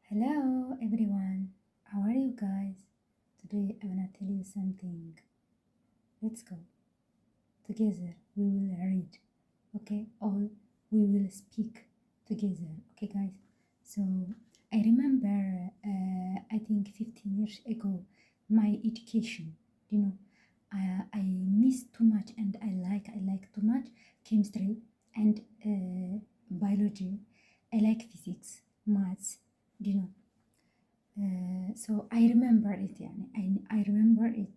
Hello everyone, how are you guys? Today I wanna tell you something. Let's go. Together we will read, okay? All we will speak together, okay guys? So I remember, I think 15 years ago, my education, you know, I miss too much and I like too much chemistry and biology. I like physics, maths, you know. So I remember it, يعني I remember it.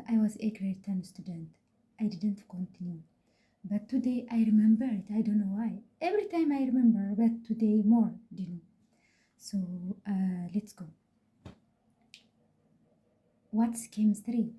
I was a grade 10 student. I didn't continue. But today I remember it. I don't know why. Every time I remember, but today more, you know. So let's go. What's chemistry?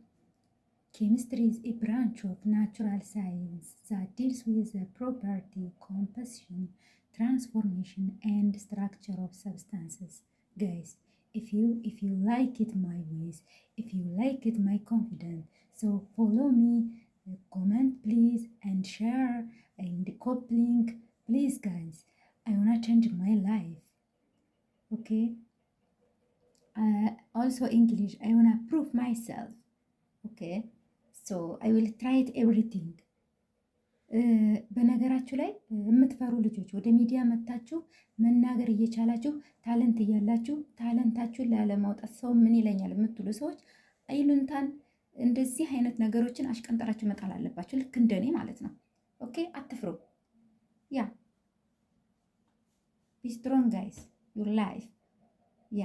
Chemistry is a branch of natural science that deals with the property, composition, transformation, and structure of substances. Guys, if you like it my ways, if you like it my confidence, so follow me, comment please, and share and copy link, please guys. I wanna change my life. Okay. Also English. I wanna prove myself. Okay. So I will try it everything. በነገራችሁ ላይ የምትፈሩ ልጆች ወደ ሚዲያ መታችሁ መናገር እየቻላችሁ ታለንት እያላችሁ ታለንታችሁን ላለማውጣት ሰው ምን ይለኛል የምትሉ ሰዎች አይሉንታን እንደዚህ አይነት ነገሮችን አሽቀንጠራችሁ መጣል አለባችሁ። ልክ እንደኔ ማለት ነው። ኦኬ አትፍሩ። ያ ቢ ስትሮንግ ጋይስ ዩር ላይፍ ያ